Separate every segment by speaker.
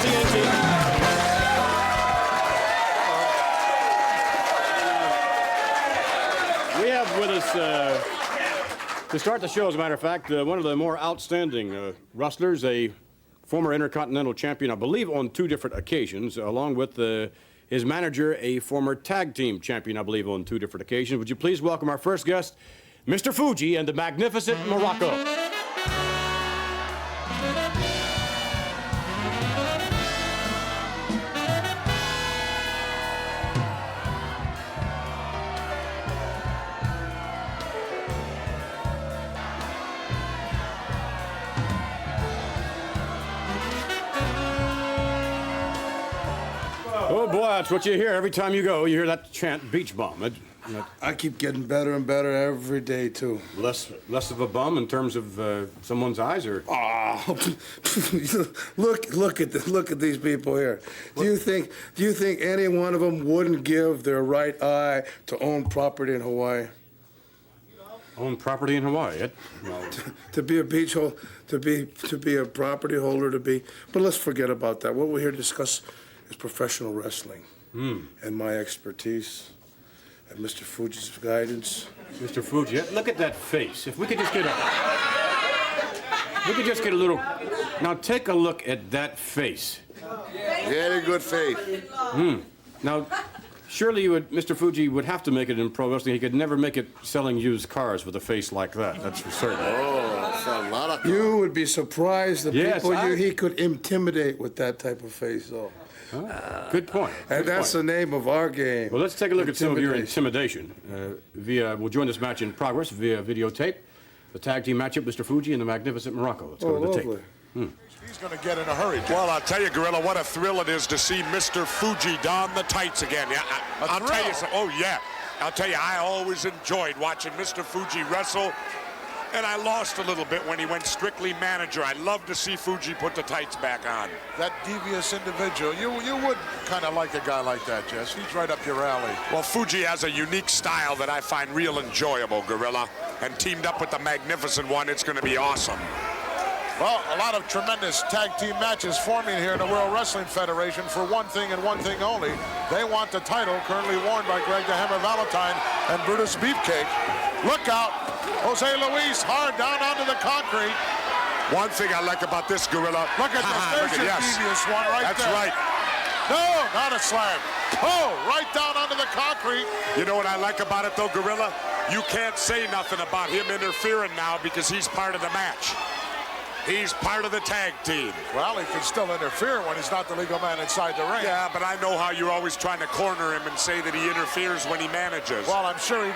Speaker 1: TNT. We have with us, to start the show, as a matter of fact, one of the more outstanding wrestlers, a former Intercontinental Champion, I believe on 2 different occasions, along with his manager, a former Tag Team Champion, I believe on 2 different occasions. Would you please welcome our first guest, Mr. Fuji and the magnificent Muraco. Oh, boy, that's what you hear every time you go. You hear that chant, beach bum.
Speaker 2: I keep getting better and better every day, too.
Speaker 1: Less of a bum in terms of someone's eyes, or?
Speaker 2: Oh, look at these people here. Do you think any one of them wouldn't give their right eye to own property in Hawaii?
Speaker 1: Own property in Hawaii? No.
Speaker 2: To be a beach hole, to be a property holder, But let's forget about that. What we're here to discuss is professional wrestling and my expertise and Mr. Fuji's guidance.
Speaker 1: Mr. Fuji, look at that face. If we could just get a little. Now take a look at that face.
Speaker 2: Very good face.
Speaker 1: Now, surely Mr. Fuji would have to make it in pro wrestling. He could never make it selling used cars with a face like that. That's for certain.
Speaker 2: Oh, that's a lot of. You would be surprised the people he could intimidate with that type of face, though.
Speaker 1: Good point.
Speaker 2: And that's the name of our game.
Speaker 1: Well, let's take a look at some of your intimidation. We'll join this match in progress via videotape. The tag team matchup, Mr. Fuji and the magnificent Muraco. Let's go to the tape.
Speaker 3: He's going to get in a hurry. Well, I'll tell you, Gorilla, what a thrill it is to see Mr. Fuji don the tights again. Yeah, I'll tell you. Oh, yeah. I'll tell you, I always enjoyed watching Mr. Fuji wrestle. And I lost a little bit when he went strictly manager. I love to see Fuji put the tights back on.
Speaker 4: That devious individual, you would kind of like a guy like that, Jess. He's right up your alley.
Speaker 3: Well, Fuji has a unique style that I find real enjoyable, Gorilla. And teamed up with the magnificent one, it's going to be awesome.
Speaker 4: Well, a lot of tremendous tag team matches forming here in the World Wrestling Federation for one thing and one thing only. They want the title currently worn by Greg the Hammer Valentine and Brutus Beefcake. Look out. Jose Luis hard down onto the concrete.
Speaker 3: One thing I like about this, Gorilla.
Speaker 4: Look at this. There's your devious one right there.
Speaker 3: That's right.
Speaker 4: No, not a slam. Oh, right down onto the concrete.
Speaker 3: You know what I like about it, though, Gorilla? You can't say nothing about him interfering now because he's part of the match. He's part of the tag team.
Speaker 4: Well, he can still interfere when he's not the legal man inside the ring.
Speaker 3: Yeah, but I know how you're always trying to corner him and say that he interferes when he manages.
Speaker 4: Well, I'm sure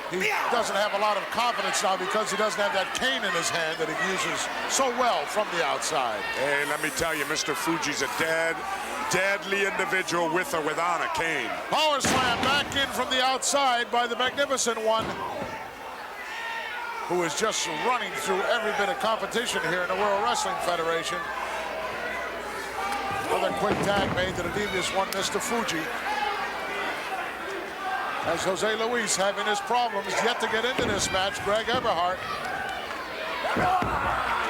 Speaker 4: he doesn't have a lot of confidence now because he doesn't have that cane in his hand that he uses so well from the outside.
Speaker 3: Hey, let me tell you, Mr. Fuji's a deadly individual with or without a cane.
Speaker 4: Power slam back in from the outside by the magnificent one, who is just running through every bit of competition here in the World Wrestling Federation. Another quick tag made to the devious one, Mr. Fuji. As Jose Luis having his problems yet to get into this match, Greg Eberhardt.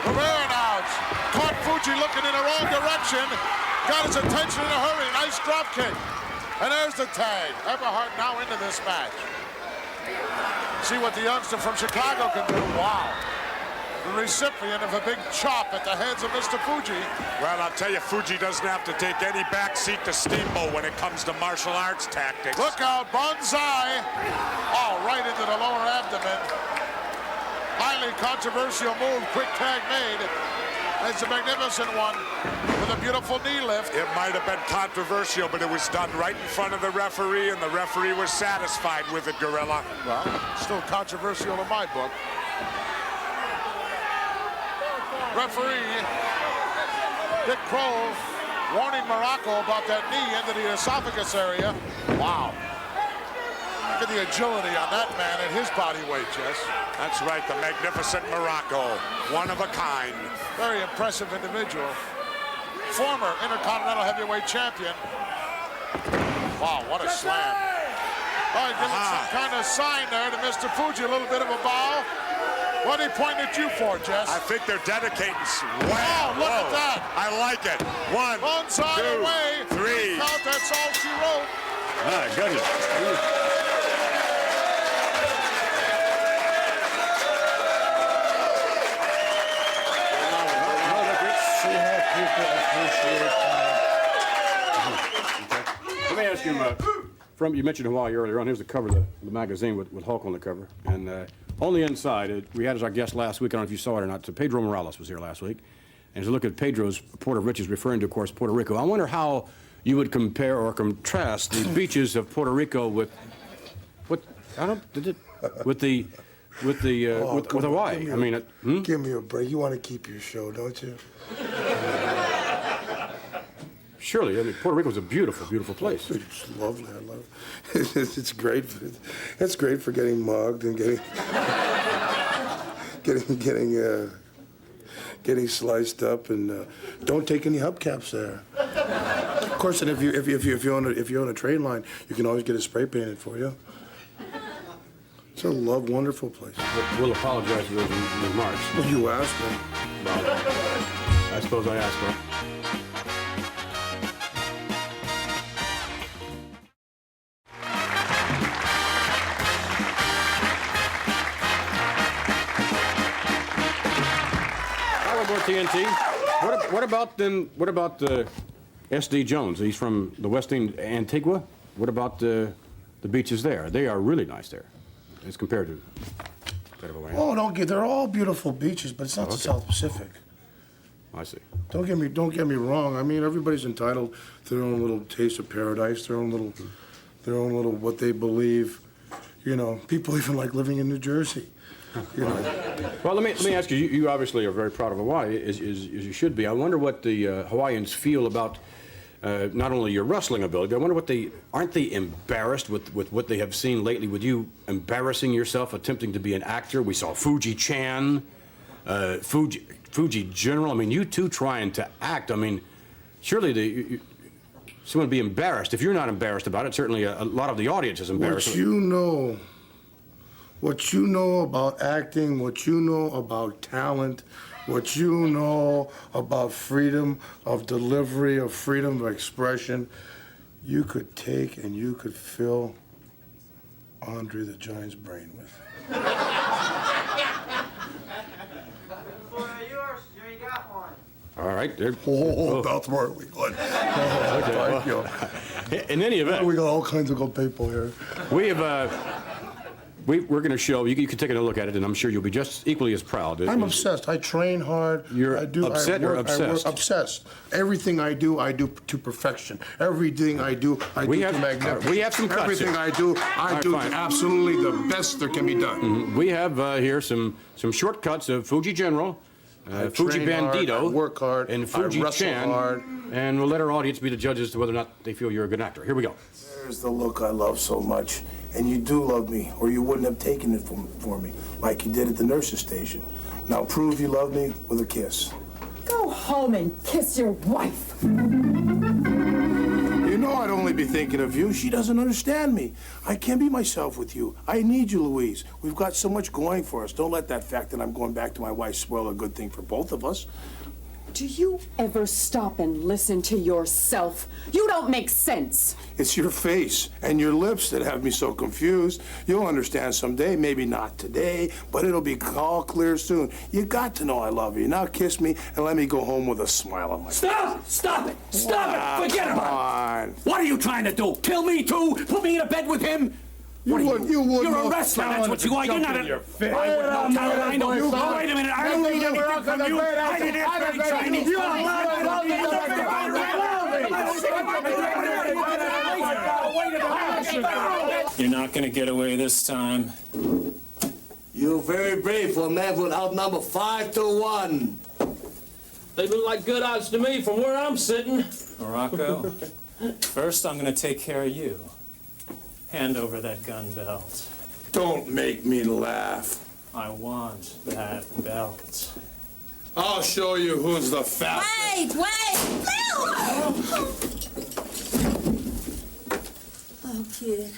Speaker 4: Rivera now caught Fuji looking in the wrong direction. Got his attention in a hurry. Nice drop kick. And there's the tag. Eberhardt now into this match. See what the youngster from Chicago can do. Wow. The recipient of a big chop at the hands of Mr. Fuji.
Speaker 3: Well, I'll tell you, Fuji doesn't have to take any backseat to Steamboat when it comes to martial arts tactics.
Speaker 4: Look out, Banzai. Oh, right into the lower abdomen. Highly controversial move, quick tag made. It's a magnificent one with a beautiful knee lift.
Speaker 3: It might have been controversial, but it was done right in front of the referee, and the referee was satisfied with it, Gorilla.
Speaker 4: Well, still controversial in my book. Referee Dick Crow warning Muraco about that knee into the esophagus area. Wow. Look at the agility on that man at his body weight, Jess.
Speaker 3: That's right, the magnificent Muraco. One of a kind.
Speaker 4: Very impressive individual. Former Intercontinental Heavyweight Champion. Wow, what a slam. Oh, giving some kind of sign there to Mr. Fuji, a little bit of a bow. What are they pointing at you for, Jess?
Speaker 3: I think they're dedicating. Wow,
Speaker 4: Wow, look at that.
Speaker 3: I like it. One,
Speaker 4: Onside
Speaker 3: two,
Speaker 4: away.
Speaker 3: three.
Speaker 4: Count, that's all she wrote.
Speaker 1: My goodness.
Speaker 2: See how people appreciate
Speaker 1: Let me ask you, you mentioned Hawaii earlier on. Here's the cover of the magazine with Hulk on the cover. And on the inside, we had as our guest last week, I don't know if you saw it or not, so Pedro Morales was here last week. And as you look at Pedro's Port of Riches, referring to, of course, Puerto Rico, I wonder how you would compare or contrast the beaches of Puerto Rico with Hawaii. I mean,
Speaker 2: Give me a break. You want to keep your show, don't you?
Speaker 1: surely, I mean, Puerto Rico is a beautiful, beautiful place.
Speaker 2: It's lovely. I love it. It's great. It's great for getting mugged and getting sliced up, and don't take any hubcaps there. Of course, and if you own a train line, you can always get it spray painted for you. It's a wonderful place.
Speaker 1: We'll apologize for those remarks.
Speaker 2: Well, you asked me.
Speaker 1: Well, I suppose I asked for it. TNT. What about S.D. Jones? He's from the West Indies, Antigua. What about the beaches there? They are really nice there, as compared to.
Speaker 2: Oh, they're all beautiful beaches, but it's not the South Pacific.
Speaker 1: I see.
Speaker 2: Don't get me wrong. I mean, everybody's entitled to their own little taste of paradise, their own little what they believe. You know, people even like living in New Jersey. You know.
Speaker 1: Well, let me ask you. You obviously are very proud of Hawaii, as you should be. I wonder what the Hawaiians feel about not only your wrestling ability, but I wonder aren't they embarrassed with what they have seen lately? With you embarrassing yourself, attempting to be an actor. We saw Fuji-chan, Fuji General. I mean, you two trying to act. I mean, surely someone would be embarrassed. If you're not embarrassed about it, certainly a lot of the audience is embarrassed.
Speaker 2: What you know about acting, what you know about talent, what you know about freedom of delivery, of freedom of expression, you could take and you could fill Andre the Giant's brain with.
Speaker 1: All right. There.
Speaker 2: Oh, that's where we go.
Speaker 1: In any event,
Speaker 2: we got all kinds of good people here.
Speaker 1: We have. We're going to show you. You can take a look at it, and I'm sure you'll be just equally as proud.
Speaker 2: I'm obsessed. I train hard.
Speaker 1: You're
Speaker 2: upset
Speaker 1: or obsessed?
Speaker 2: Obsessed. Everything I do to perfection. Everything I do to magnificence.
Speaker 1: We have some cuts.
Speaker 2: Everything I do to absolutely the best there can be done.
Speaker 1: Mm-hmm. We have here some shortcuts of Fuji General, Fuji Bandito,
Speaker 2: hard, I work hard,
Speaker 1: and Fuji Chan,
Speaker 2: hard.
Speaker 1: And we'll let our audience be the judges to whether or not they feel you're a good actor. Here we go.
Speaker 2: There's the look I love so much, and you do love me, or you wouldn't have taken it for me, like you did at the nurse's station. Now prove you love me with a kiss.
Speaker 5: Go home and kiss your wife.
Speaker 2: You know I'd only be thinking of you. She doesn't understand me. I can't be myself with you. I need you, Louise. We've got so much going for us. Don't let that fact that I'm going back to my wife spoil a good thing for both of us.
Speaker 5: Do you ever stop and listen to yourself? You don't make sense.
Speaker 2: It's your face and your lips that have me so confused. You'll understand someday, maybe not today, but it'll be all clear soon. You got to know I love you. Now kiss me and let me go home with a smile on my face.
Speaker 6: Stop it! Stop it! Forget about it!
Speaker 2: Come
Speaker 6: What are you trying to do? Kill me too? Put me in a bed with him? What are
Speaker 2: you would
Speaker 6: You're a
Speaker 2: know
Speaker 6: wrestler, that's
Speaker 2: talent
Speaker 6: what you are. You're not a...
Speaker 2: your face.
Speaker 6: I would know talent, I know. Oh, wait a minute, I don't need anything from you. I didn't ask for any Chinese. You're not gonna get away this time.
Speaker 7: You're very brave for a man who outnumber 5-1.
Speaker 8: They look like good odds to me from where I'm sitting.
Speaker 6: Muraco, first I'm gonna take care of you. Hand over that gun belt.
Speaker 2: Don't make me laugh.
Speaker 6: I want that belt.
Speaker 2: I'll show you who's the fastest.
Speaker 9: Wait! Oh, kid.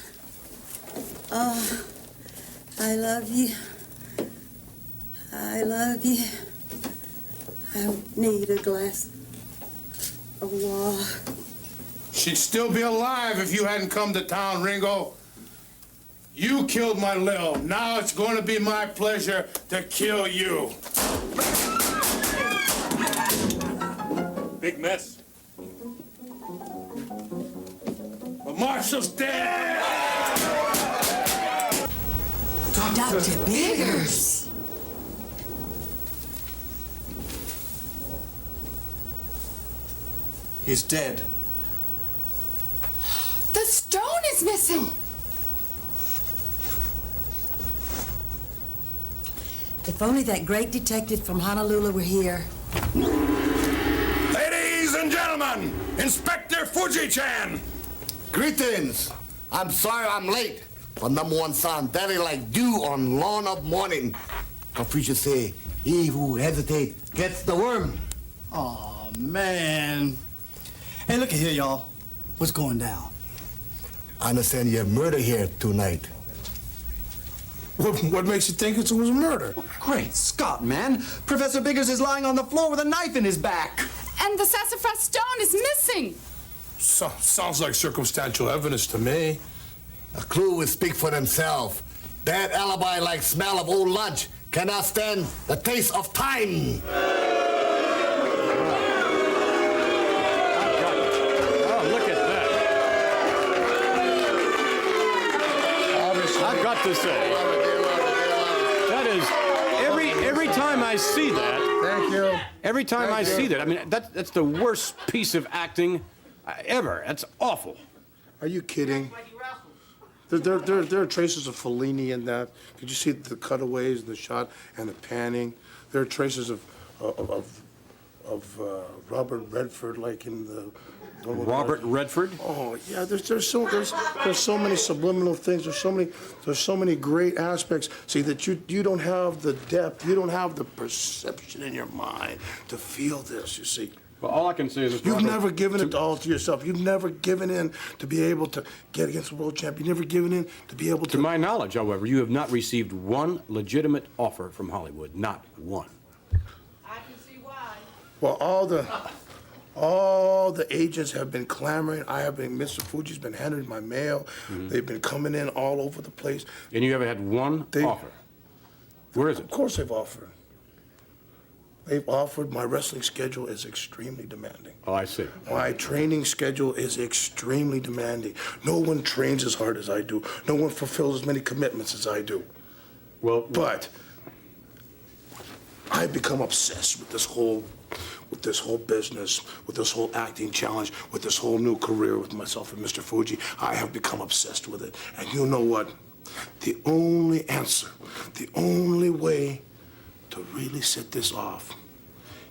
Speaker 9: Oh, I love you. I love you. I need a glass of water.
Speaker 2: She'd still be alive if you hadn't come to town, Ringo. You killed my Lil. Now it's going to be my pleasure to kill you.
Speaker 10: Big mess.
Speaker 2: The marshal's dead!
Speaker 9: Dr. Biggers.
Speaker 10: He's dead.
Speaker 5: The stone is missing!
Speaker 9: If only that great detective from Honolulu were here.
Speaker 2: Ladies and gentlemen, Inspector Fuji-chan!
Speaker 7: Greetings. I'm sorry I'm late. But number one sound very like dew on lawn of morning. Confucius say, he who hesitates gets the worm.
Speaker 11: Oh man. Hey, look at here, y'all. What's going down?
Speaker 7: I understand you have murder here tonight.
Speaker 2: What makes you think it was a murder?
Speaker 11: Great Scott, man. Professor Biggers is lying on the floor with a knife in his back.
Speaker 5: And the sassafras stone is missing!
Speaker 2: Sounds like circumstantial evidence to me.
Speaker 7: A clue will speak for themselves. Bad alibi like smell of old lunch cannot stand the taste of time.
Speaker 1: I've got to say, that is, every time I see that,
Speaker 2: thank you.
Speaker 1: Every time I see that, I mean, that's the worst piece of acting ever. That's awful.
Speaker 2: Are you kidding? There are traces of Fellini in that. Did you see the cutaways, the shot, and the panning? There are traces of Robert Redford, like in the.
Speaker 1: Robert Redford?
Speaker 2: Oh yeah, there's so many subliminal things. There's so many great aspects. See that you don't have the depth, you don't have the perception in your mind to feel this. You see.
Speaker 1: Well, all I can say is
Speaker 2: you've never given it all to yourself. You've never given in to be able to get against the world champion. You've never given in to be able to.
Speaker 1: To my knowledge, however, you have not received one legitimate offer from Hollywood. Not one.
Speaker 9: I can see why.
Speaker 2: Well, all the agents have been clamoring. Mr. Fuji's been handing my mail. Mm-hmm. They've been coming in all over the place.
Speaker 1: And you haven't had one offer? Where is it?
Speaker 2: Of course they've offered. They've offered. My wrestling schedule is extremely demanding.
Speaker 1: Oh, I see.
Speaker 2: My training schedule is extremely demanding. No one trains as hard as I do. No one fulfills as many commitments as I do.
Speaker 1: Well,
Speaker 2: but I've become obsessed with this whole business, with this whole acting challenge, with this whole new career with myself and Mr. Fuji. I have become obsessed with it. And you know what? The only answer, the only way to really set this off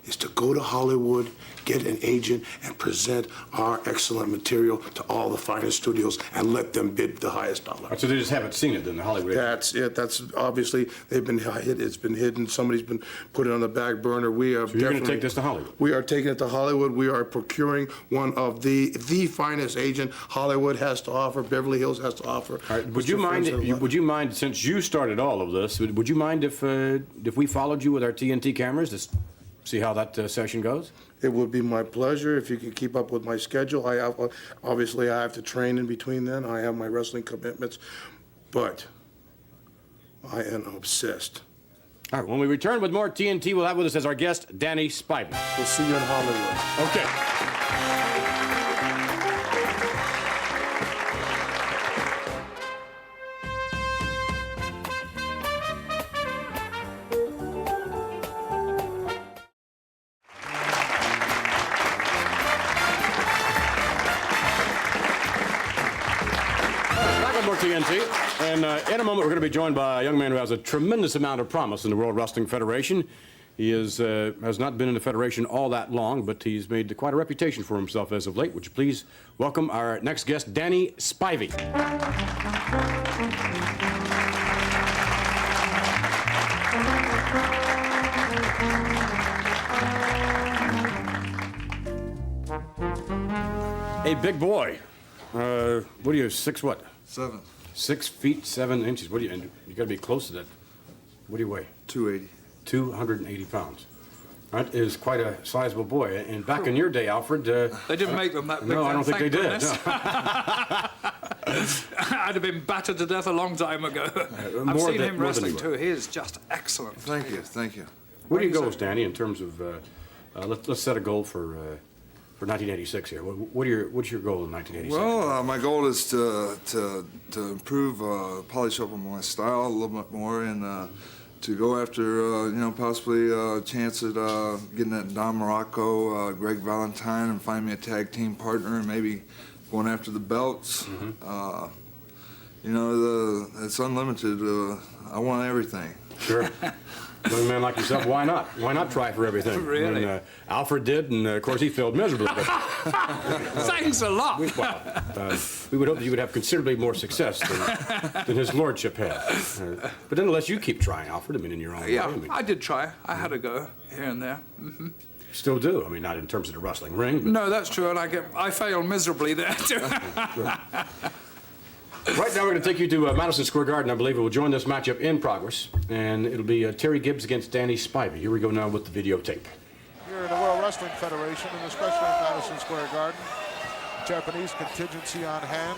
Speaker 2: is to go to Hollywood, get an agent, and present our excellent material to all the finest studios and let them bid the highest dollar.
Speaker 1: So they just haven't seen it in the Hollywood.
Speaker 2: That's it. That's obviously it's been hidden. Somebody's been put it on the back burner. We are.
Speaker 1: So you're going to take this to Hollywood?
Speaker 2: We are taking it to Hollywood. We are procuring one of the finest agent Hollywood has to offer. Beverly Hills has to offer.
Speaker 1: All right. Would you mind, since you started all of this, would you mind if we followed you with our TNT cameras to see how that session goes?
Speaker 2: It would be my pleasure if you could keep up with my schedule. Obviously I have to train in between then. I have my wrestling commitments, but I am obsessed.
Speaker 1: All right, when we return with more TNT, we'll have with us as our guest, Danny Spivey.
Speaker 2: We'll see you in Hollywood.
Speaker 1: Okay. TNT. And in a moment, we're going to be joined by a young man who has a tremendous amount of promise in the World Wrestling Federation. He has not been in the Federation all that long, but he's made quite a reputation for himself as of late. Would you please welcome our next guest, Danny Spivey. Hey, big boy. What are you, 6 what?
Speaker 10: 7.
Speaker 1: 6 feet 7 inches. What do you got to be close to that. What do you weigh?
Speaker 10: 280.
Speaker 1: 280 pounds. That is quite a sizable boy. And back in your day, Alfred...
Speaker 10: they didn't make them that big.
Speaker 1: No, I don't think they did. No.
Speaker 10: I'd have been battered to death a long time ago. I've seen him wrestling too. He is just excellent.
Speaker 12: Thank you, thank you.
Speaker 1: Where do you go, Stanley, in terms of... let's set a goal for 1986 here. What's your goal in 1986?
Speaker 12: Well, my goal is to improve, polish up on my style a little bit more, and to go after, possibly a chance at getting that Don Muraco, Greg Valentine, and find me a tag team partner, and maybe going after the belts. Mm-hmm. It's unlimited. I want everything.
Speaker 1: Sure. Young man like yourself, why not? Why not try for everything?
Speaker 10: Really?
Speaker 1: And, Alfred did, and of course he failed miserably. But,
Speaker 10: thanks a lot.
Speaker 1: We would hope that you would have considerably more success than his lordship had. But nonetheless, you keep trying, Alfred. I mean, in your own way.
Speaker 10: Yeah, I did try. I had a go here and there. Mm-hmm.
Speaker 1: Still do. I mean, not in terms of the wrestling ring. But...
Speaker 10: No, that's true, and I failed miserably there too.
Speaker 1: Right now, we're going to take you to Madison Square Garden, I believe. We'll join this matchup in progress, and it'll be Terry Gibbs against Danny Spivey. Here we go now with the videotape.
Speaker 4: Here in the World Wrestling Federation, and especially in Madison Square Garden, Japanese contingency on hand.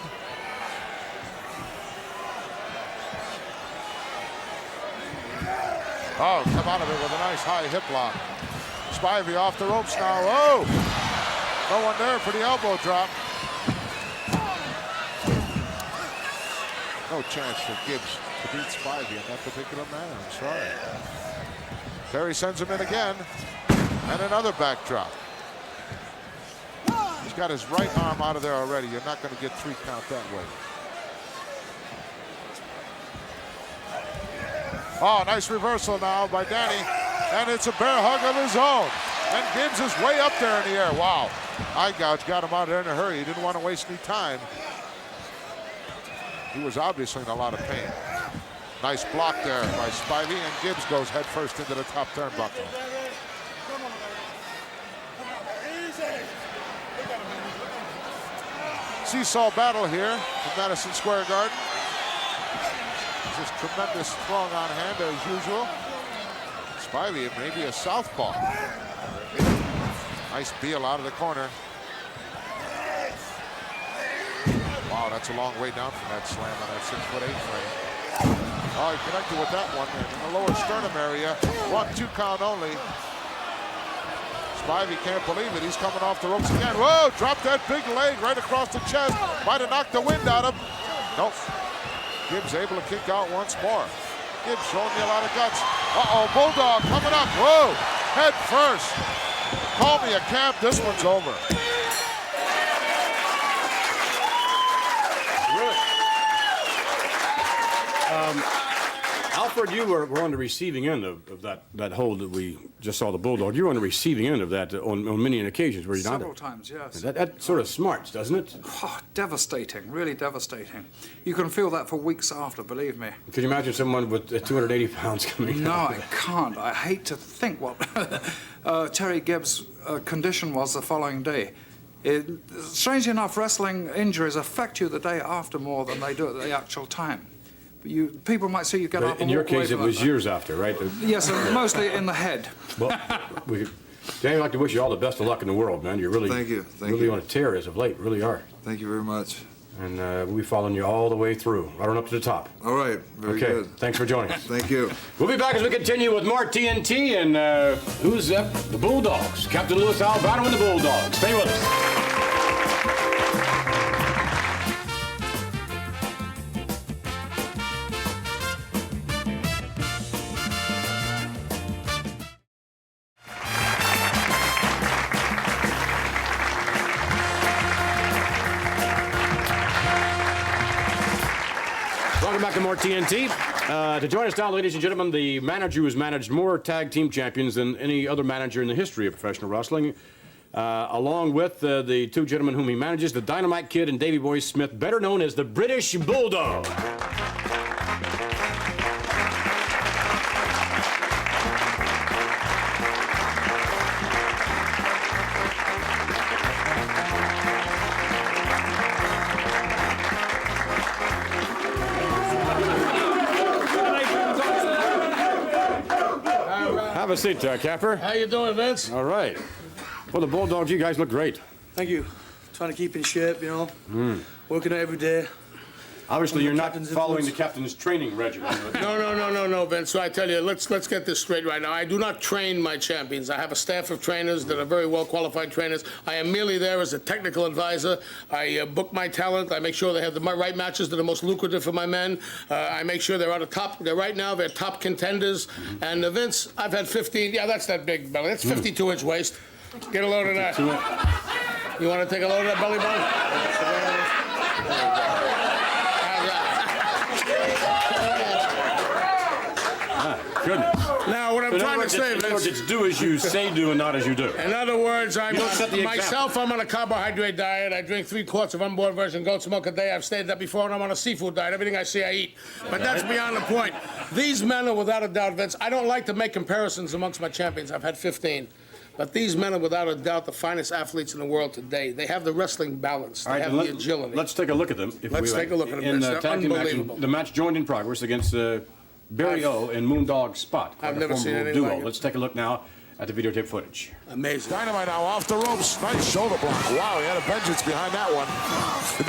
Speaker 4: Oh, come out of it with a nice high hip lock. Spivey off the ropes now. Oh! No one there for the elbow drop. No chance for Gibbs to beat Spivey in that particular manner. I'm sorry. Terry sends him in again. And another backdrop. He's got his right arm out of there already. You're not going to get 3 count that way. Oh, nice reversal now by Danny. And it's a bear hug of his own. And Gibbs is way up there in the air. Wow. Eye gouge got him out of there in a hurry. He didn't want to waste any time. He was obviously in a lot of pain. Nice block there by Spivey, and Gibbs goes headfirst into the top turnbuckle. Seesaw battle here at Madison Square Garden. Just tremendous throng on hand as usual. Spivey maybe a southpaw. Nice Beal out of the corner. Wow, that's a long way down from that slam on that 6'8" frame. Oh, he connected with that one in the lower sternum area. 1-2 count only. Spivey can't believe it. He's coming off the ropes again. Whoa, dropped that big leg right across the chest. Might have knocked the wind out of him. Nope. Gibbs able to kick out once more. Gibbs showing me a lot of guts. Uh-oh, Bulldog coming up. Whoa, head first. Call me a cab. This one's over.
Speaker 1: Alfred, you were on the receiving end of that hold that we just saw the Bulldog. You were on the receiving end of that on many occasions, were you not?
Speaker 10: Several times, yes.
Speaker 1: That sort of smarts, doesn't it?
Speaker 10: Oh, devastating, really devastating. You can feel that for weeks after, believe me.
Speaker 1: Could you imagine someone with 280 pounds coming
Speaker 10: No,
Speaker 1: out?
Speaker 10: I can't. I hate to think what Terry Gibbs' condition was the following day. Strangely enough, wrestling injuries affect you the day after more than they do at the actual time. People might see you get up and
Speaker 1: in your
Speaker 10: walk away
Speaker 1: case, it
Speaker 10: from
Speaker 1: was
Speaker 10: that.
Speaker 1: years after, right?
Speaker 10: Yes, and mostly in the head.
Speaker 1: Well, Danny, I'd like to wish you all the best of luck in the world, man. You're really,
Speaker 12: Thank you.
Speaker 1: really on a tear as of late, really are.
Speaker 12: Thank you very much.
Speaker 1: And we'll be following you all the way through, right on up to the top.
Speaker 12: All right, very good.
Speaker 1: Thanks for joining us.
Speaker 12: Thank you.
Speaker 1: We'll be back as we continue with more TNT and who's up? The Bulldogs. Captain Louis Albano and the Bulldogs. Stay with us. Welcome back to more TNT. To join us now, ladies and gentlemen, the manager who has managed more tag team champions than any other manager in the history of professional wrestling, along with the 2 gentlemen whom he manages, the Dynamite Kid and Davey Boy Smith, better known as the British Bulldog. Have a seat, Capper.
Speaker 13: How you doing, Vince?
Speaker 1: All right. Well, the Bulldogs, you guys look great.
Speaker 11: Thank you. Trying to keep in shape, you know. Working out every day.
Speaker 1: Obviously, you're not following the captain's training regimen.
Speaker 13: No, Vince. So I tell you, let's get this straight right now. I do not train my champions. I have a staff of trainers that are very well qualified trainers. I am merely there as a technical advisor. I book my talent. I make sure they have the right matches that are most lucrative for my men. I make sure they're on the top. Right now, they're top contenders. And Vince, I've had 15. Yeah, that's that big belly. That's 52-inch waist. Get a load of that. You want to take a load of that belly button?
Speaker 1: Goodness.
Speaker 13: Now, what I'm trying to say,
Speaker 1: in other words, it's do as you say do and not as you do.
Speaker 13: In other words, I'm
Speaker 1: myself,
Speaker 13: I'm on a carbohydrate diet. I drink 3 quarts of unboiled virgin goat's milk a day. I've stated that before, and I'm on a seafood diet. Everything I see, I eat. But that's beyond the point. These men are, without a doubt, Vince, I don't like to make comparisons amongst my champions. I've had 15. But these men are, without a doubt, the finest athletes in the world today. They have the wrestling balance. They have the agility.
Speaker 1: Let's take a look at them.
Speaker 13: Let's take a look at them.
Speaker 1: In the tag team action, the match joined in progress against Barry O and Moondog Spot.
Speaker 13: I've never seen anything
Speaker 1: duo.
Speaker 13: like it.
Speaker 1: Let's take a look now at the videotape footage.
Speaker 13: Amazing.
Speaker 4: Dynamite now off the ropes. Nice shoulder block. Wow, he had a vengeance behind that one.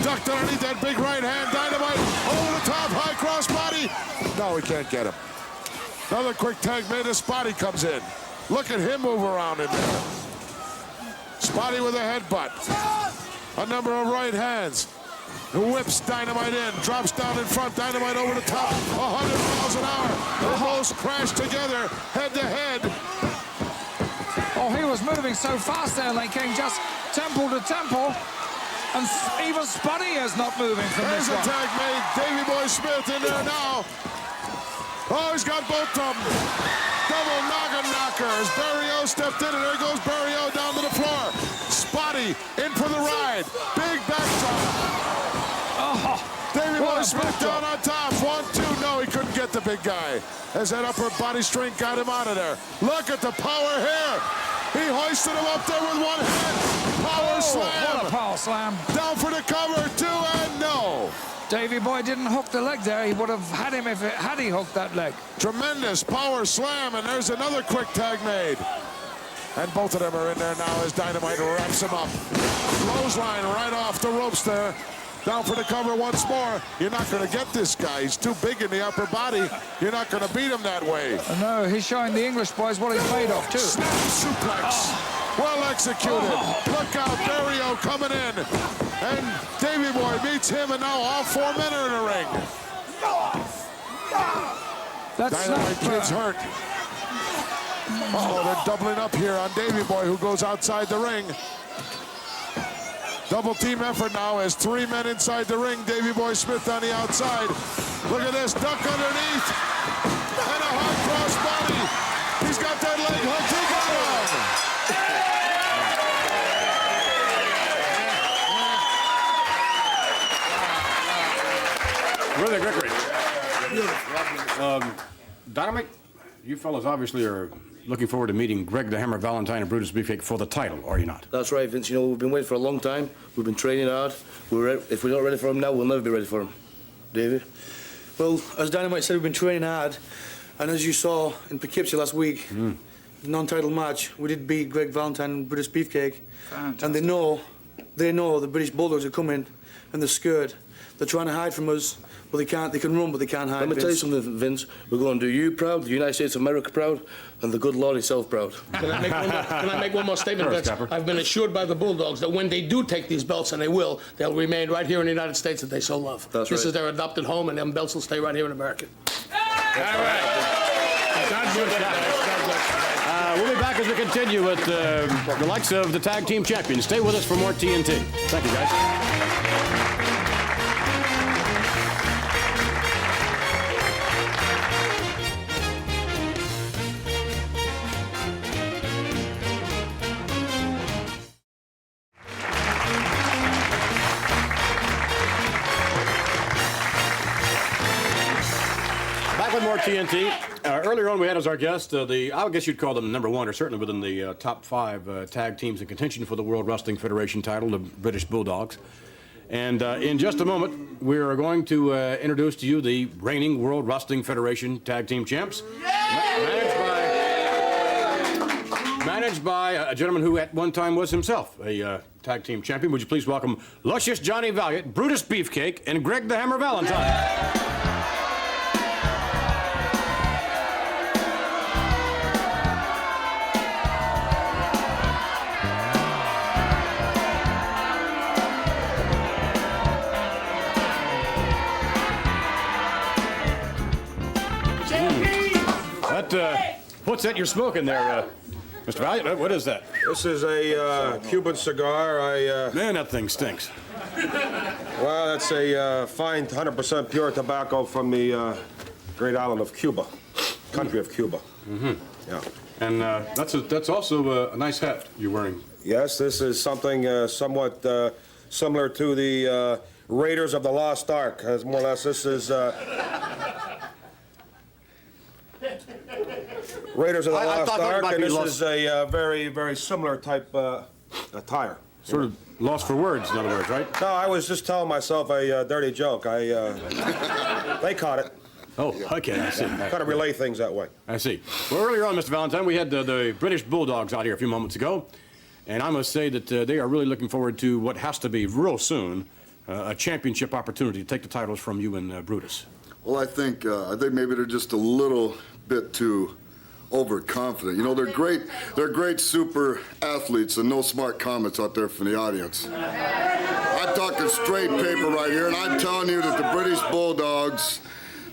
Speaker 4: Ducked underneath that big right hand. Dynamite over the top, high cross body. No, he can't get him. Another quick tag made as Spotty comes in. Look at him move around in there. Spotty with a headbutt. A number of right hands. Whips Dynamite in, drops down in front, Dynamite over the top, 100 miles an hour. They both crash together, head to head.
Speaker 10: Oh, he was moving so fast there, Lane King, just temple to temple. And even Spuddy is not moving from
Speaker 4: There's
Speaker 10: this
Speaker 4: a
Speaker 10: one.
Speaker 4: tag made, Davey Boy Smith in there now. Oh, he's got both of them. Double noggin knocker as Barry O stepped in, and there goes Barry O down to the floor. Spotty in for the ride. Big backdrop. Davey Boy Smith down on top. 1, 2. No, he couldn't get the big guy. As that upper body strength got him out of there. Look at the power here. He hoisted him up there with one hand. Power slam.
Speaker 10: What a power slam.
Speaker 4: Down for the cover. 2 and no.
Speaker 10: Davey Boy didn't hook the leg there. He would have had him had he hooked that leg.
Speaker 4: Tremendous power slam, and there's another quick tag made. And both of them are in there now as Dynamite wraps him up. Clothesline right off the ropes there. Down for the cover once more. You're not going to get this guy. He's too big in the upper body. You're not going to beat him that way.
Speaker 10: No, he's showing the English boys what he's made of, too.
Speaker 4: Snap suplex. Well executed. Look out, Barry O coming in. And Davey Boy meets him, and now all 4 men are in the ring. Dynamite Kid's hurt. Uh-oh, they're doubling up here on Davey Boy, who goes outside the ring. Double team effort now as 3 men inside the ring. Davey Boy Smith on the outside. Look at this, duck underneath. And a high cross body. He's got that leg hooked. He got
Speaker 1: Really great. Dynamite, you fellas obviously are looking forward to meeting Greg the Hammer Valentine and Brutus Beefcake for the title, are you not?
Speaker 14: That's right, Vince. You know, we've been waiting for a long time. We've been training hard. If we're not ready for him now, we'll never be ready for him. David?
Speaker 11: Well, as Dynamite said, we've been training hard. And as you saw in Poughkeepsie last week, the non-title match, we did beat Greg Valentine and Brutus Beefcake.
Speaker 10: Fantastic.
Speaker 11: And they know the British Bulldogs are coming and they're scared. They're trying to hide from us, but they can't. They can run, but they can't hide.
Speaker 14: Let me tell you something, Vince. We're going to do you proud, the United States of America proud, and the good Lord himself proud.
Speaker 13: Can I make one more statement, Vince? I've been assured by the Bulldogs that when they do take these belts, and they will, they'll remain right here in the United States that they so love.
Speaker 14: That's
Speaker 13: this
Speaker 14: right.
Speaker 13: is their adopted home, and them belts will stay right here in America. All right. God bless you.
Speaker 1: We'll be back as we continue with the likes of the tag team champions. Stay with us for more TNT. Thank you, guys. Back with more TNT. Earlier on, we had as our guest I guess you'd call them number 1, or certainly within the top 5 tag teams in contention for the World Wrestling Federation title, the British Bulldogs. And in just a moment, we are going to introduce to you the reigning World Wrestling Federation tag team champs. Managed by managed by a gentleman who at one time was himself a tag team champion. Would you please welcome Luscious Johnny Valiant, Brutus Beefcake, and Greg the Hammer Valentine. What's that you're smoking there, Mr. Valiant? What is that?
Speaker 15: This is a Cuban cigar.
Speaker 1: Man, that thing stinks.
Speaker 15: Well, that's a fine 100% pure tobacco from the great island of Cuba, country of Cuba.
Speaker 1: Mm-hmm.
Speaker 15: Yeah.
Speaker 1: And that's also a nice hat you're wearing.
Speaker 15: Yes, this is something somewhat similar to the Raiders of the Lost Ark. As more or less, this is Raiders of the Lost Ark, and this is a very, very similar type attire.
Speaker 1: Sort of lost for words, in other words, right?
Speaker 15: No, I was just telling myself a dirty joke. They caught it.
Speaker 1: Oh, okay, I see.
Speaker 15: Kind of relay things that way.
Speaker 1: I see. Well, earlier on, Mr. Valentine, we had the British Bulldogs out here a few moments ago, and I must say that they are really looking forward to what has to be real soon a championship opportunity to take the titles from you and Brutus.
Speaker 16: Well, I think maybe they're just a little bit too overconfident. You know, they're great super athletes, and no smart comments out there from the audience. I'm talking straight paper right here, and I'm telling you that the British Bulldogs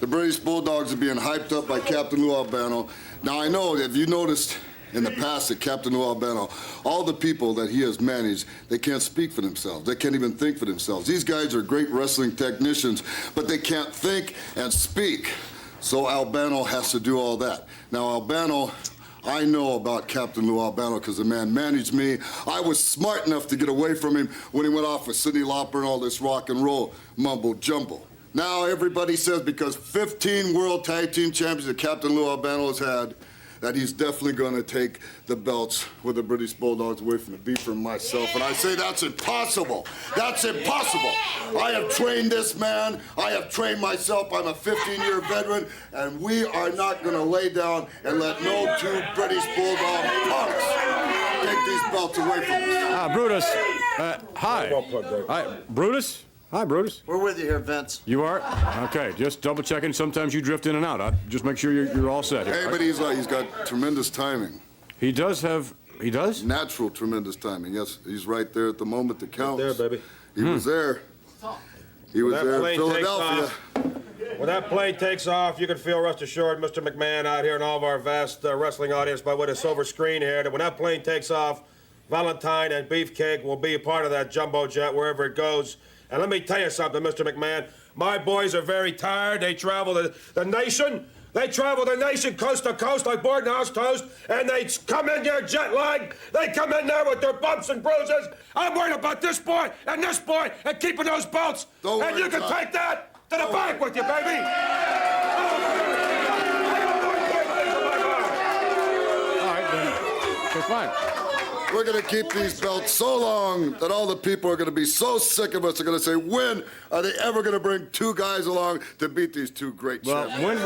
Speaker 16: are being hyped up by Captain Lou Albano. Now, I know, if you noticed in the past that Captain Lou Albano, all the people that he has managed, they can't speak for themselves. They can't even think for themselves. These guys are great wrestling technicians, but they can't think and speak. So Albano has to do all that. Now, Albano, I know about Captain Lou Albano because the man managed me. I was smart enough to get away from him when he went off with Cyndi Lauper and all this rock and roll mumbo jumbo. Now everybody says because 15 World Tag Team Champions that Captain Lou Albano has had, that he's definitely going to take the belts with the British Bulldogs away from the Beaver and myself. And I say that's impossible. That's impossible. I have trained this man. I have trained myself. I'm a 15-year veteran. And we are not going to lay down and let no two British Bulldog punks take these belts away from us.
Speaker 1: Brutus. Hi. Hi, Brutus? Hi, Brutus.
Speaker 17: We're with you here, Vince.
Speaker 1: You are? Okay, just double checking. Sometimes you drift in and out. Just make sure you're all set here.
Speaker 16: Hey, but he's got tremendous timing.
Speaker 1: He does have, he does?
Speaker 16: Natural tremendous timing. Yes, he's right there at the moment that counts.
Speaker 15: Right there, baby.
Speaker 16: He was there. He was there in Philadelphia.
Speaker 15: When that plane takes off, you can feel, rest assured, Mr. McMahon out here and all of our vast wrestling audience by with a silver screen here, that when that plane takes off, Valentine and Beefcake will be a part of that jumbo jet wherever it goes. And let me tell you something, Mr. McMahon. My boys are very tired. They travel the nation. They travel the nation coast to coast like boarding house toast, and they come in there jet lagged. They come in there with their bumps and bruises. I'm worried about this boy and keeping those belts. And you can take that to the bank with you, baby.
Speaker 1: All right, then. Okay, fine.
Speaker 16: We're going to keep these belts so long that all the people are going to be so sick of us. They're going to say, when are they ever going to bring two guys along to beat these two great champions?
Speaker 1: Well, when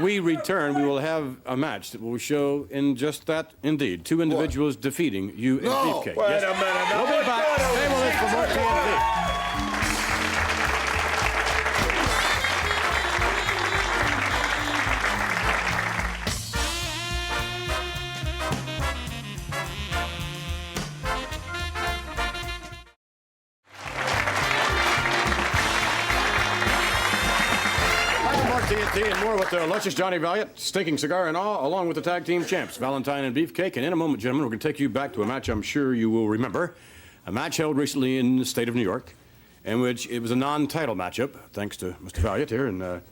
Speaker 1: we return, we will have a match that will show in just that, indeed, two individuals defeating you and Beefcake.
Speaker 15: Wait a minute.
Speaker 1: We'll be back. Stay with us for more TNT. TNT and more with Luscious Johnny Valiant, Stinking Cigar and all, along with the tag team champs, Valentine and Beefcake. And in a moment, gentlemen, we're going to take you back to a match I'm sure you will remember. A match held recently in the state of New York, in which it was a non-title matchup, thanks to Mr. Valiant here, and a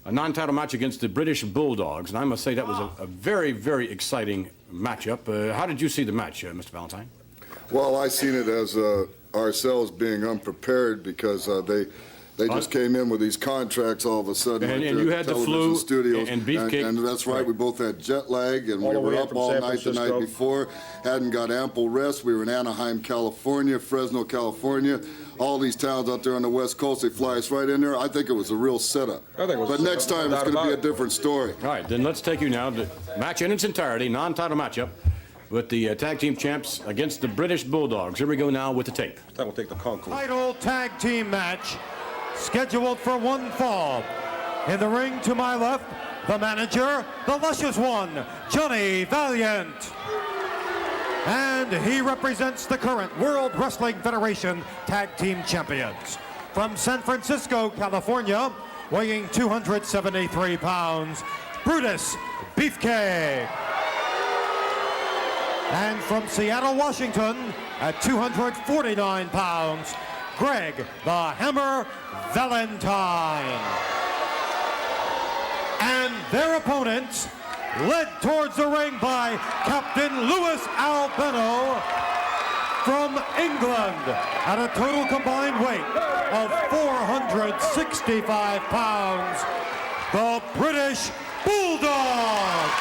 Speaker 1: non-title match against the British Bulldogs. And I must say that was a very, very exciting matchup. How did you see the match, Mr. Valentine?
Speaker 16: Well, I seen it as ourselves being unprepared because they They just came in with these contracts all of a sudden.
Speaker 1: And
Speaker 16: right
Speaker 1: you
Speaker 16: there
Speaker 1: had
Speaker 16: at
Speaker 1: the flu
Speaker 16: studios.
Speaker 1: and beefcake.
Speaker 16: And that's right, we both had jet lag, and we were up all night the night before, hadn't got ample rest. We were in Anaheim, California, Fresno, California. All these towns out there on the West Coast, they fly us right in there. I think it was a real setup. But next time, it's going to be a different story.
Speaker 1: All right, then let's take you now to match in its entirety, non-title matchup, with the tag team champs against the British Bulldogs. Here we go now with the tape.
Speaker 15: That will take the Concord.
Speaker 17: Title tag team match scheduled for one fall. In the ring to my left, the manager, the luscious one, Johnny Valiant. And he represents the current World Wrestling Federation Tag Team Champions. From San Francisco, California, weighing 273 pounds, Brutus Beefcake. And from Seattle, Washington, at 249 pounds, Greg the Hammer Valentine. And their opponents, led towards the ring by Captain Louis Albano from England at a total combined weight of 465 pounds, the British Bulldogs.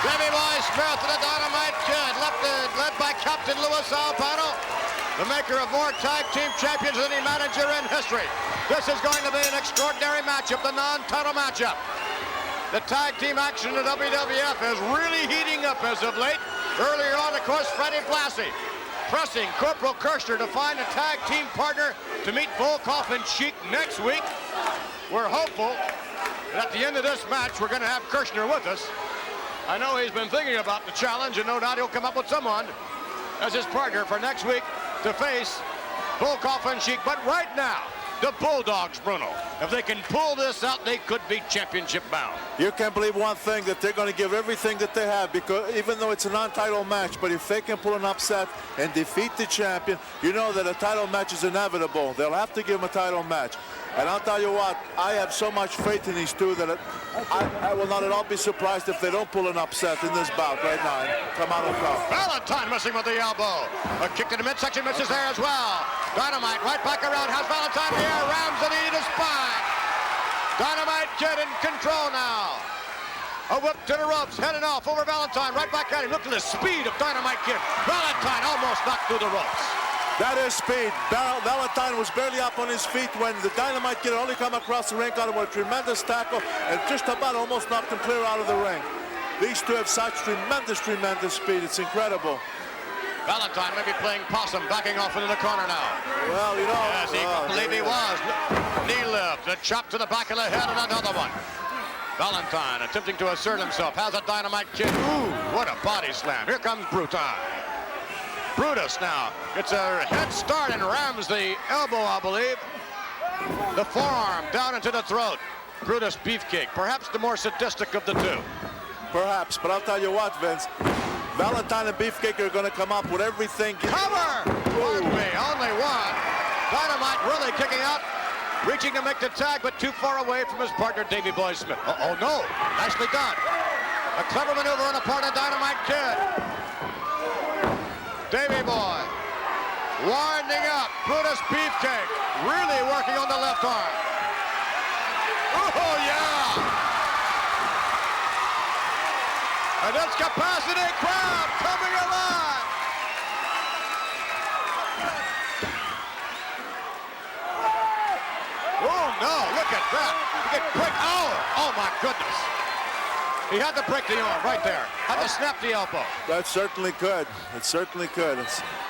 Speaker 18: Davey Boy Smith and the Dynamite Kid, led by Captain Louis Albano, the maker of more tag team champions than any manager in history. This is going to be an extraordinary matchup, the non-title matchup. The tag team action in the WWF is really heating up as of late. Earlier on, of course, Freddie Blassie pressing Corporal Kirshner to find a tag team partner to meet Volkov and Sheik next week. We're hopeful that at the end of this match, we're going to have Kirshner with us. I know he's been thinking about the challenge, and no doubt he'll come up with someone as his partner for next week to face Volkov and Sheik. But right now, the Bulldogs, Bruno, if they can pull this out, they could be championship bound.
Speaker 19: You can believe one thing, that they're going to give everything that they have, because even though it's a non-title match, but if they can pull an upset and defeat the champion, you know that a title match is inevitable. They'll have to give them a title match. And I'll tell you what, I have so much faith in these two that I will not at all be surprised if they don't pull an upset in this bout right now. Come on, go.
Speaker 18: Valentine missing with the elbow. A kick to the midsection, misses there as well. Dynamite right back around, has Valentine in the air, rams the knee to the spine. Dynamite Kid in control now. A whip to the ropes, heading off over Valentine, right back at him. Look at the speed of Dynamite Kid. Valentine almost knocked through the ropes.
Speaker 19: That is speed. Valentine was barely up on his feet when the Dynamite Kid only come across the ring, got him with a tremendous tackle, and just about almost knocked him clear out of the ring. These two have such tremendous speed. It's incredible.
Speaker 18: Valentine may be playing possum, backing off into the corner now.
Speaker 19: Well, you know.
Speaker 18: Yes, he believe he was. Knee lift, a chop to the back of the head, and another one. Valentine attempting to assert himself, has a Dynamite Kid. Ooh, what a body slam. Here comes Brutus. Brutus now gets a head start and rams the elbow, I believe. The forearm down into the throat. Brutus Beefcake, perhaps the more sadistic of the two.
Speaker 19: Perhaps, but I'll tell you what, Vince. Valentine and Beefcake are going to come up with everything.
Speaker 18: Cover! Pardon me, only one. Dynamite really kicking out, reaching to make the tag, but too far away from his partner, Davey Boy Smith. Oh, no. Nicely done. A clever maneuver on the part of Dynamite Kid. Davey Boy winding up. Brutus Beefcake really working on the left arm. Oh, yeah! And this capacity crowd coming alive. Oh, no, look at that. He could break, oh my goodness. He had to break the arm right there. Had to snap the elbow.
Speaker 19: That certainly could. It certainly could.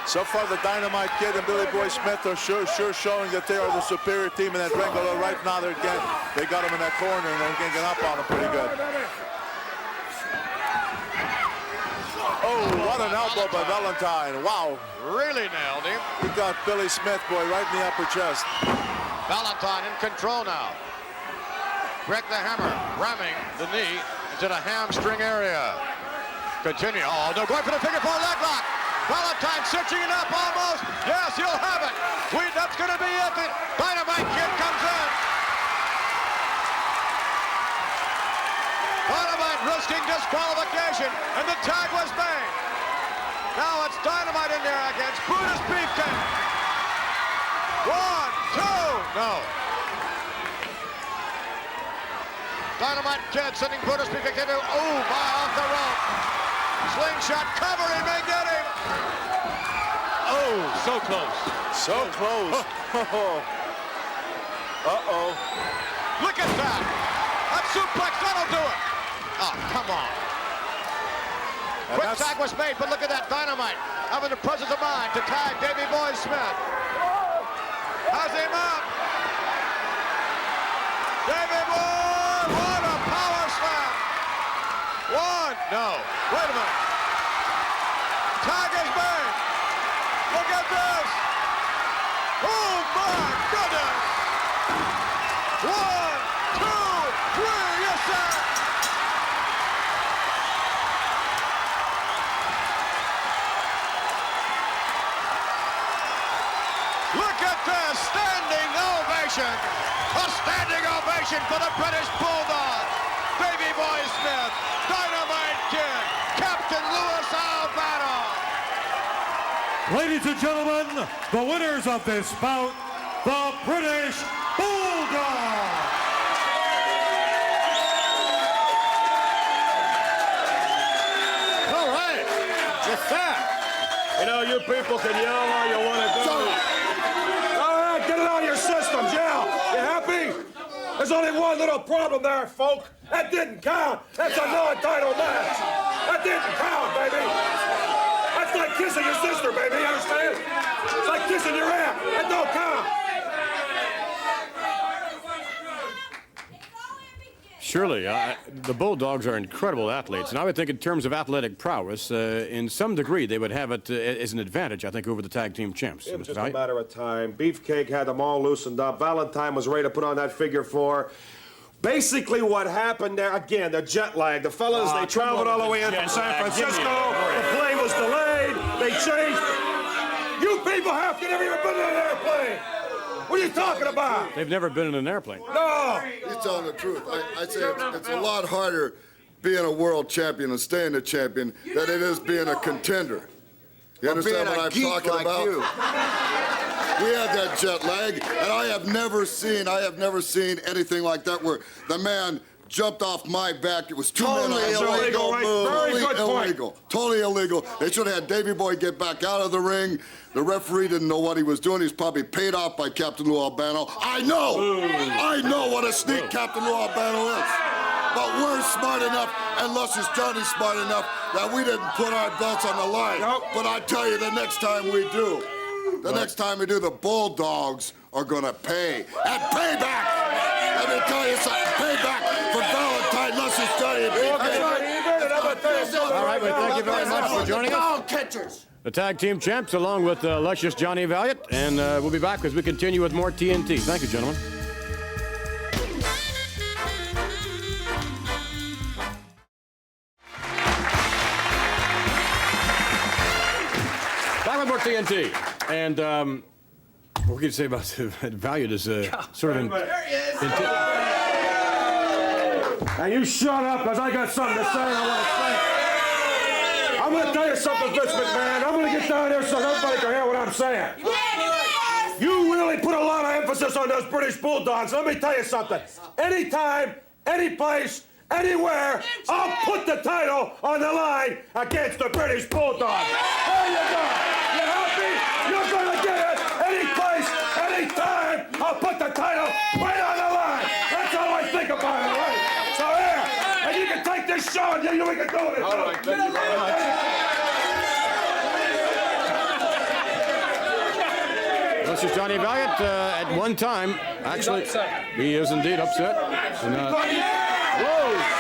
Speaker 19: So far, the Dynamite Kid and Billy Boy Smith are sure showing that they are the superior team in that ring. Although right now they got him in that corner and they're going to get up on him pretty good. Oh, what an elbow by Valentine. Wow.
Speaker 18: Really nailed him.
Speaker 19: He got Billy Smith, boy, right in the upper chest.
Speaker 18: Valentine in control now. Greg the Hammer ramming the knee into the hamstring area. Continue. Oh, no, going for the figure four leg lock. Valentine searching it up almost. Yes, he'll have it. That's going to be it. The Dynamite Kid comes in. Dynamite risking disqualification, and the tag was made. Now it's Dynamite in there against Brutus Beefcake. 1, 2, no. Dynamite Kid sending Brutus beefcake into, oh my, off the rope. Slingshot cover, he may get him. Oh, so close.
Speaker 19: So close. Uh-oh.
Speaker 18: Look at that. That suplex, that'll do it. Oh, come on. Quick tag was made, but look at that. Dynamite having the presence of mind to tag Davey Boy Smith. Has him up. Davey Boy, what a power slam. One, no, wait a minute. Tag is made. Look at this. Oh my goodness. 1, 2, 3, yes sir. Look at this, standing ovation. A standing ovation for the British Bulldog. Davey Boy Smith, Dynamite Kid, Captain Louis Albano.
Speaker 17: Ladies and gentlemen, the winners of this bout, the British Bulldogs.
Speaker 15: All right. Just that. You know, you people can yell all you want to do. All right, get it out of your systems, yell. You happy? There's only one little problem there, folk. That didn't count. That's a non-title match. That didn't count, baby. That's like kissing your sister, baby, you understand? It's like kissing your aunt. That don't count.
Speaker 1: Surely, the Bulldogs are incredible athletes, and I would think in terms of athletic prowess, in some degree, they would have it as an advantage, I think, over the tag team champs.
Speaker 15: It was just a matter of time. Beefcake had them all loosened up. Valentine was ready to put on that figure 4. Basically, what happened there, again, the jet lag. The fellas, they traveled all the way in from San Francisco. The plane was delayed. They changed. You people have never even been in an airplane. What are you talking about?
Speaker 1: They've never been in an airplane.
Speaker 15: No!
Speaker 16: He's telling the truth. I'd say it's a lot harder being a world champion and staying a champion than it is being a contender. You understand what I'm talking about? We had that jet lag, and I have never seen anything like that where the man jumped off my back. It was totally illegal. Totally illegal. They should have had Davey Boy get back out of the ring. The referee didn't know what he was doing. He's probably paid off by Captain Lou Albano. I know what a sneak Captain Lou Albano is. But we're smart enough, and Luscious Johnny's smart enough, that we didn't put our belts on the line. But I tell you, the next time we do, the Bulldogs are gonna pay. And payback! Let me tell you something, payback for Valentine, Luscious Johnny, and
Speaker 1: All right, well, thank you very much for joining us. The tag team champs, along with Luscious Johnny Valiant, and we'll be back as we continue with more TNT. Thank you, gentlemen. Back with more TNT, and what can you say about Valiant is sort of.
Speaker 15: Now you shut up, because I got something to say and I want to say it. I'm going to tell you something, Vince McMahon. I'm going to get down here so everybody can hear what I'm saying. You really put a lot of emphasis on those British Bulldogs. Let me tell you something. Anytime, any place, anywhere, I'll put the title on the line against the British Bulldogs. There you go. You happy? You're going to get it. Any place, any time, I'll put the title right on the line. That's how I think about it, right? So here, and you can take this show and we can do it. All right, thank you very much.
Speaker 1: This is Johnny Valiant. At one time, actually, he is indeed upset. And, whoa!